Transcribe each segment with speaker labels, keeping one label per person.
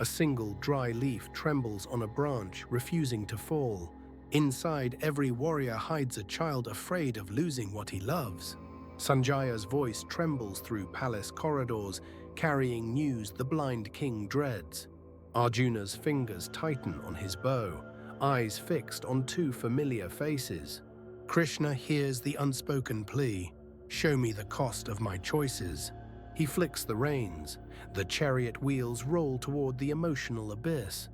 Speaker 1: A single dry leaf trembles on a branch, refusing to fall. Inside, every warrior hides a child afraid of losing what he loves. Sanjaya's voice trembles through palace corridors, carrying news the blind king dreads. Arjuna's fingers tighten on his bow, eyes fixed on two familiar faces. Krishna hears the unspoken plea, "Show me the cost of my choices." He flicks the reins. The chariot wheels roll toward the emotional abyss.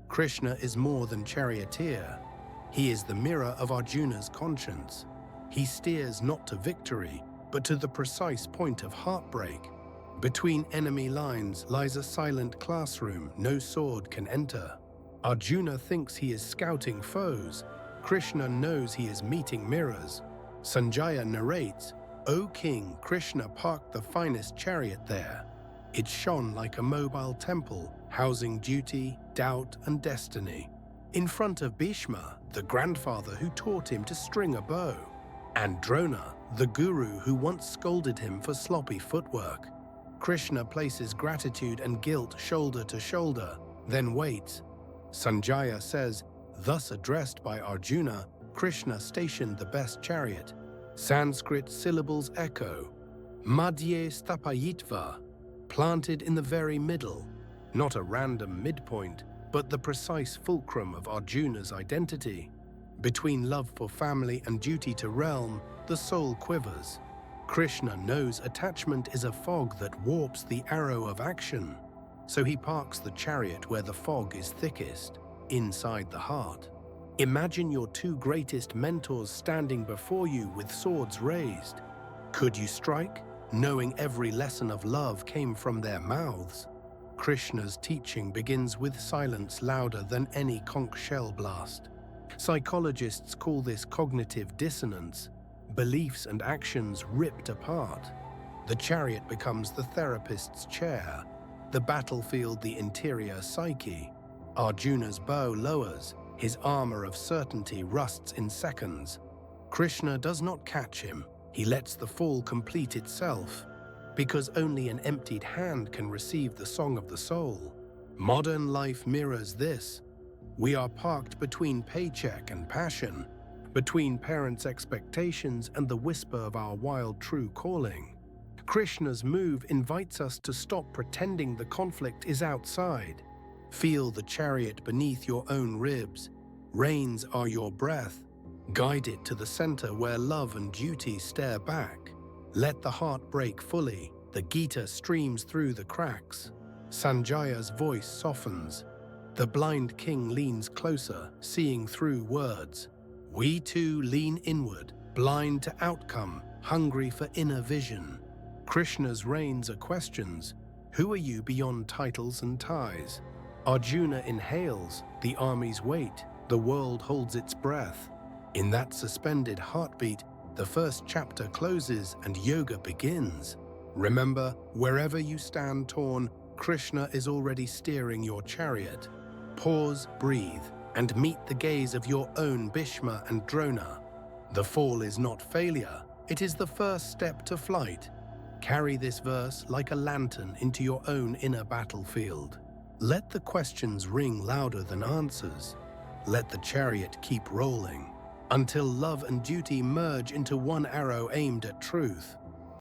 Speaker 1: Krishna is more than charioteer. He is the mirror of Arjuna's conscience. He steers not to victory, but to the precise point of heartbreak. Between enemy lines lies a silent classroom no sword can enter. Arjuna thinks he is scouting foes. Krishna knows he is meeting mirrors. Sanjaya narrates, "O king, Krishna parked the finest chariot there. It shone like a mobile temple, housing duty, doubt, and destiny. In front of Bhishma, the grandfather who taught him to string a bow, and Drona, the guru who once scolded him for sloppy footwork. Krishna places gratitude and guilt shoulder to shoulder, then waits." Sanjaya says, "Thus addressed by Arjuna, Krishna stationed the best chariot. Sanskrit syllables echo, Madhye Stapayitva, planted in the very middle, not a random midpoint, but the precise fulcrum of Arjuna's identity. Between love for family and duty to realm, the soul quivers. Krishna knows attachment is a fog that warps the arrow of action, so he parks the chariot where the fog is thickest, inside the heart. Imagine your two greatest mentors standing before you with swords raised. Could you strike, knowing every lesson of love came from their mouths? Krishna's teaching begins with silence louder than any conch shell blast. Psychologists call this cognitive dissonance, beliefs and actions ripped apart. The chariot becomes the therapist's chair, the battlefield the interior psyche. Arjuna's bow lowers, his armor of certainty rusts in seconds. Krishna does not catch him, he lets the fall complete itself, because only an emptied hand can receive the song of the soul. Modern life mirrors this. We are parked between paycheck and passion, between parents' expectations and the whisper of our wild true calling. Krishna's move invites us to stop pretending the conflict is outside. Feel the chariot beneath your own ribs. Reins are your breath. Guide it to the center where love and duty stare back. Let the heart break fully. The Gita streams through the cracks. Sanjaya's voice softens. The blind king leans closer, seeing through words. We too lean inward, blind to outcome, hungry for inner vision. Krishna's reins are questions. Who are you beyond titles and ties? Arjuna inhales, the armies wait, the world holds its breath. In that suspended heartbeat, the first chapter closes and yoga begins. Remember, wherever you stand torn, Krishna is already steering your chariot. Pause, breathe, and meet the gaze of your own Bhishma and Drona. The fall is not failure, it is the first step to flight. Carry this verse like a lantern into your own inner battlefield. Let the questions ring louder than answers. Let the chariot keep rolling, until love and duty merge into one arrow aimed at truth.